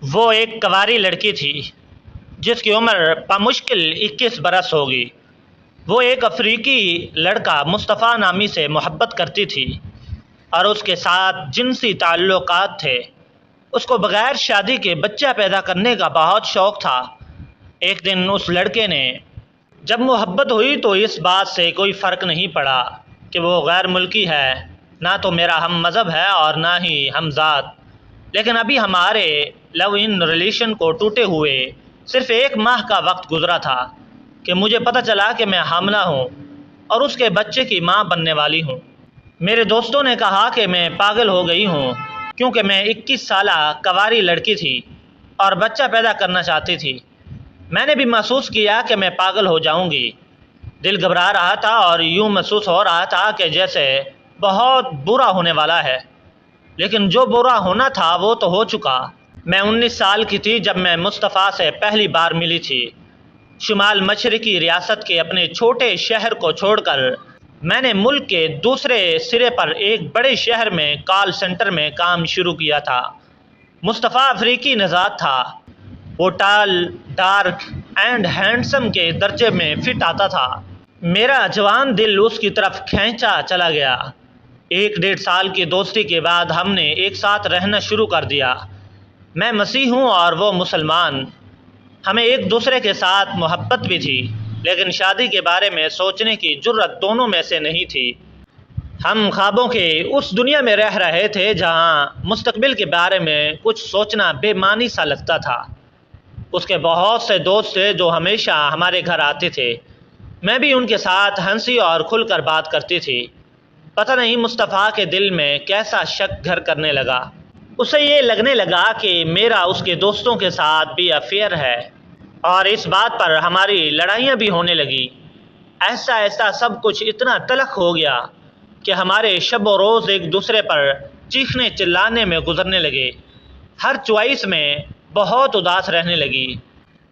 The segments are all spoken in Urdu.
وہ ایک کنواری لڑکی تھی جس کی عمر بمشکل 21 برس ہوگی۔ وہ ایک افریقی لڑکا مصطفیٰ نامی سے محبت کرتی تھی اور اس کے ساتھ جنسی تعلقات تھے۔ اس کو بغیر شادی کے بچہ پیدا کرنے کا بہت شوق تھا۔ ایک دن اس لڑکے نے جب محبت ہوئی تو اس بات سے کوئی فرق نہیں پڑا کہ وہ غیر ملکی ہے، نہ تو میرا ہم مذہب ہے اور نہ ہی ہم ذات، لیکن ابھی ہمارے لو ان ریلیشن کو ٹوٹے ہوئے صرف 1 ماہ کا وقت گزرا تھا کہ مجھے پتہ چلا کہ میں حاملہ ہوں اور اس کے بچے کی ماں بننے والی ہوں۔ میرے دوستوں نے کہا کہ میں پاگل ہو گئی ہوں کیونکہ میں 21 سالہ کنواری لڑکی تھی اور بچہ پیدا کرنا چاہتی تھی۔ میں نے بھی محسوس کیا کہ میں پاگل ہو جاؤں گی۔ دل گھبرا رہا تھا اور یوں محسوس ہو رہا تھا کہ جیسے بہت برا ہونے والا ہے، لیکن جو برا ہونا تھا وہ تو ہو چکا۔ میں 19 سال کی تھی جب میں مصطفیٰ سے پہلی بار ملی تھی۔ شمال مشرقی ریاست کے اپنے چھوٹے شہر کو چھوڑ کر میں نے ملک کے دوسرے سرے پر ایک بڑے شہر میں کال سینٹر میں کام شروع کیا تھا۔ مصطفیٰ افریقی نژاد تھا۔ وہ ٹال، ڈارک اینڈ ہینڈسم کے درجے میں فٹ آتا تھا۔ میرا جوان دل اس کی طرف کھینچا چلا گیا۔ 1 سال کی دوستی کے بعد ہم نے ایک ساتھ رہنا شروع کر دیا۔ میں مسیح ہوں اور وہ مسلمان۔ ہمیں ایک دوسرے کے ساتھ محبت بھی تھی، لیکن شادی کے بارے میں سوچنے کی جرت دونوں میں سے نہیں تھی۔ ہم خوابوں کے اس دنیا میں رہ رہے تھے جہاں مستقبل کے بارے میں کچھ سوچنا بے معنی سا لگتا تھا۔ اس کے بہت سے دوست تھے جو ہمیشہ ہمارے گھر آتے تھے۔ میں بھی ان کے ساتھ ہنسی اور کھل کر بات کرتی تھی۔ پتہ نہیں مصطفیٰ کے دل میں کیسا شک گھر کرنے لگا۔ اسے یہ لگنے لگا کہ میرا اس کے دوستوں کے ساتھ بھی افیئر ہے، اور اس بات پر ہماری لڑائیاں بھی ہونے لگی۔ ایسا ایسا سب کچھ اتنا تلخ ہو گیا کہ ہمارے شب و روز ایک دوسرے پر چیخنے چلانے میں گزرنے لگے۔ ہر چوائس میں بہت اداس رہنے لگی۔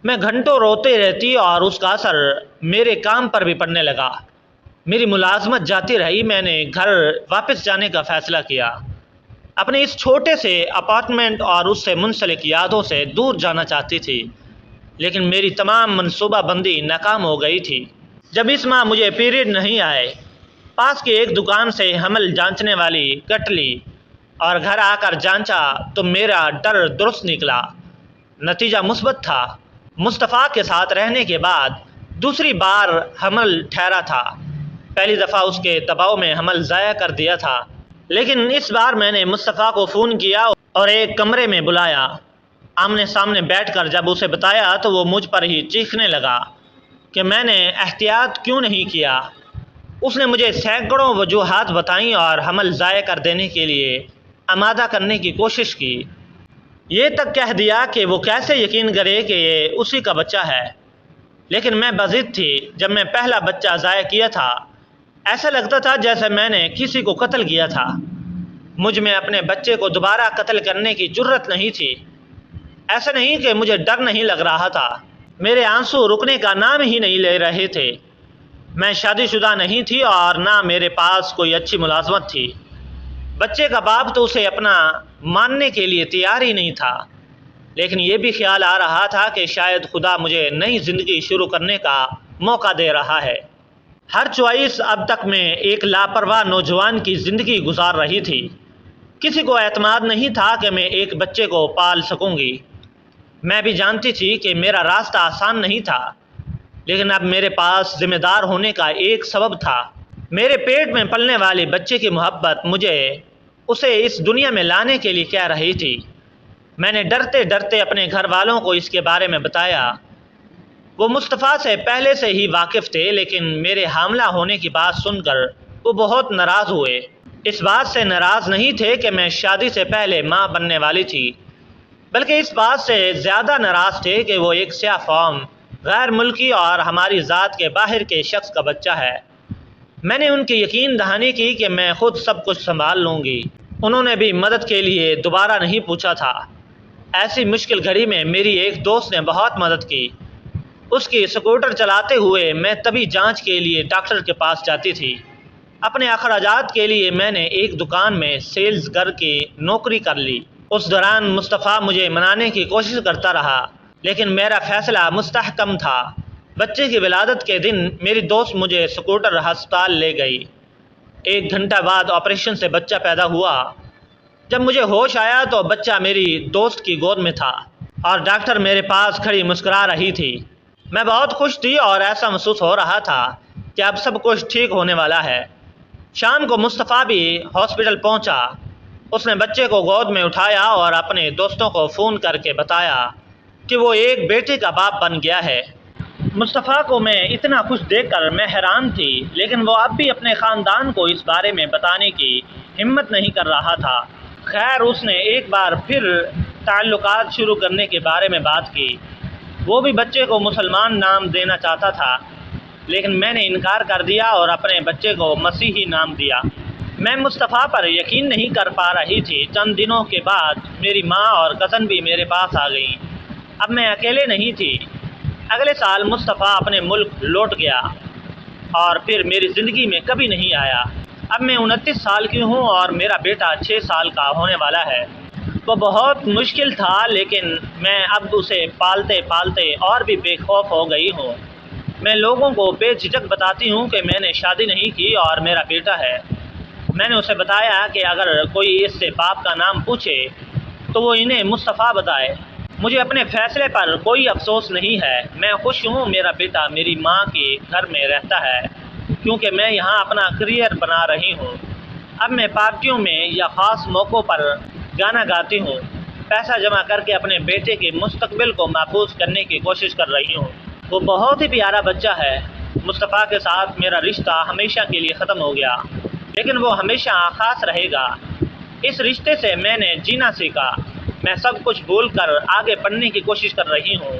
میں گھنٹوں روتے رہتی اور اس کا اثر میرے کام پر بھی پڑنے لگا۔ میری ملازمت جاتی رہی۔ میں نے گھر واپس جانے کا فیصلہ کیا۔ اپنے اس چھوٹے سے اپارٹمنٹ اور اس سے منسلک یادوں سے دور جانا چاہتی تھی، لیکن میری تمام منصوبہ بندی ناکام ہو گئی تھی۔ جب اس ماہ مجھے پیریڈ نہیں آئے، پاس کی ایک دکان سے حمل جانچنے والی کٹ لی اور گھر آ کر جانچا تو میرا ڈر درست نکلا۔ نتیجہ مثبت تھا۔ مصطفیٰ کے ساتھ رہنے کے بعد دوسری بار حمل ٹھہرا تھا۔ پہلی دفعہ اس کے دباؤ میں حمل ضائع کر دیا تھا، لیکن اس بار میں نے مصطفیٰ کو فون کیا اور ایک کمرے میں بلایا۔ آمنے سامنے بیٹھ کر جب اسے بتایا تو وہ مجھ پر ہی چیخنے لگا کہ میں نے احتیاط کیوں نہیں کیا۔ اس نے مجھے سینکڑوں وجوہات بتائیں اور حمل ضائع کر دینے کے لیے آمادہ کرنے کی کوشش کی۔ یہ تک کہہ دیا کہ وہ کیسے یقین کرے کہ یہ اسی کا بچہ ہے، لیکن میں بضد تھی۔ جب میں پہلا بچہ ضائع کیا تھا، ایسا لگتا تھا جیسے میں نے کسی کو قتل کیا تھا۔ مجھ میں اپنے بچے کو دوبارہ قتل کرنے کی جرت نہیں تھی۔ ایسا نہیں کہ مجھے ڈر نہیں لگ رہا تھا، میرے آنسو رکنے کا نام ہی نہیں لے رہے تھے۔ میں شادی شدہ نہیں تھی اور نہ میرے پاس کوئی اچھی ملازمت تھی۔ بچے کا باپ تو اسے اپنا ماننے کے لیے تیار ہی نہیں تھا، لیکن یہ بھی خیال آ رہا تھا کہ شاید خدا مجھے نئی زندگی شروع کرنے کا موقع دے رہا ہے۔ ہر چوائس اب تک میں ایک لاپرواہ نوجوان کی زندگی گزار رہی تھی۔ کسی کو اعتماد نہیں تھا کہ میں ایک بچے کو پال سکوں گی۔ میں بھی جانتی تھی کہ میرا راستہ آسان نہیں تھا، لیکن اب میرے پاس ذمہ دار ہونے کا ایک سبب تھا۔ میرے پیٹ میں پلنے والے بچے کی محبت مجھے اسے اس دنیا میں لانے کے لیے کہہ رہی تھی۔ میں نے ڈرتے ڈرتے اپنے گھر والوں کو اس کے بارے میں بتایا۔ وہ مصطفیٰ سے پہلے سے ہی واقف تھے، لیکن میرے حاملہ ہونے کی بات سن کر وہ بہت ناراض ہوئے۔ اس بات سے ناراض نہیں تھے کہ میں شادی سے پہلے ماں بننے والی تھی، بلکہ اس بات سے زیادہ ناراض تھے کہ وہ ایک سیاہ فام، غیر ملکی اور ہماری ذات کے باہر کے شخص کا بچہ ہے۔ میں نے ان کی یقین دہانی کی کہ میں خود سب کچھ سنبھال لوں گی۔ انہوں نے بھی مدد کے لیے دوبارہ نہیں پوچھا تھا۔ ایسی مشکل گھڑی میں میری ایک دوست نے بہت مدد کی۔ اس کی اسکوٹر چلاتے ہوئے میں طبی جانچ کے لیے ڈاکٹر کے پاس جاتی تھی۔ اپنے اخراجات کے لیے میں نے ایک دکان میں سیلز گر کی نوکری کر لی۔ اس دوران مصطفیٰ مجھے منانے کی کوشش کرتا رہا، لیکن میرا فیصلہ مستحکم تھا۔ بچے کی ولادت کے دن میری دوست مجھے سکوٹر ہسپتال لے گئی۔ 1 گھنٹہ بعد آپریشن سے بچہ پیدا ہوا۔ جب مجھے ہوش آیا تو بچہ میری دوست کی گود میں تھا اور ڈاکٹر میرے پاس کھڑی مسکرا رہی تھی۔ میں بہت خوش تھی اور ایسا محسوس ہو رہا تھا کہ اب سب کچھ ٹھیک ہونے والا ہے۔ شام کو مصطفیٰ بھی ہاسپٹل پہنچا۔ اس نے بچے کو گود میں اٹھایا اور اپنے دوستوں کو فون کر کے بتایا کہ وہ ایک بیٹے کا باپ بن گیا ہے۔ مصطفیٰ کو میں اتنا خوش دیکھ کر میں حیران تھی، لیکن وہ اب بھی اپنے خاندان کو اس بارے میں بتانے کی ہمت نہیں کر رہا تھا۔ خیر، اس نے ایک بار پھر تعلقات شروع کرنے کے بارے میں بات کی۔ وہ بھی بچے کو مسلمان نام دینا چاہتا تھا، لیکن میں نے انکار کر دیا اور اپنے بچے کو مسیحی نام دیا۔ میں مصطفیٰ پر یقین نہیں کر پا رہی تھی۔ چند دنوں کے بعد میری ماں اور کزن بھی میرے پاس آ گئیں۔ اب میں اکیلے نہیں تھی۔ اگلے سال مصطفیٰ اپنے ملک لوٹ گیا اور پھر میری زندگی میں کبھی نہیں آیا۔ اب میں 29 سال کی ہوں اور میرا بیٹا 6 سال کا ہونے والا ہے۔ وہ بہت مشکل تھا، لیکن میں اب اسے پالتے پالتے اور بھی بے خوف ہو گئی ہوں۔ میں لوگوں کو بے جھجک بتاتی ہوں کہ میں نے شادی نہیں کی اور میرا بیٹا ہے۔ میں نے اسے بتایا کہ اگر کوئی اس سے باپ کا نام پوچھے تو وہ انہیں مصطفیٰ بتائے۔ مجھے اپنے فیصلے پر کوئی افسوس نہیں ہے۔ میں خوش ہوں میرا بیٹا میری ماں کے گھر میں رہتا ہے، کیونکہ میں یہاں اپنا کریئر بنا رہی ہوں۔ اب میں پارٹیوں میں یا خاص موقعوں پر گانا گاتی ہوں۔ پیسہ جمع کر کے اپنے بیٹے کے مستقبل کو محفوظ کرنے کی کوشش کر رہی ہوں۔ وہ بہت ہی پیارا بچہ ہے۔ مصطفیٰ کے ساتھ میرا رشتہ ہمیشہ کے لیے ختم ہو گیا، لیکن وہ ہمیشہ خاص رہے گا۔ اس رشتے سے میں نے جینا سیکھا۔ میں سب کچھ بھول کر آگے بڑھنے کی کوشش کر رہی ہوں۔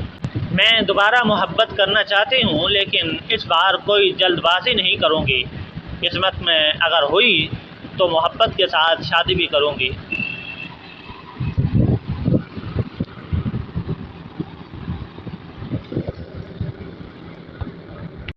میں دوبارہ محبت کرنا چاہتی ہوں، لیکن اس بار کوئی جلد بازی نہیں کروں گی۔ قسمت میں اگر ہوئی تو محبت کے ساتھ شادی بھی کروں گی۔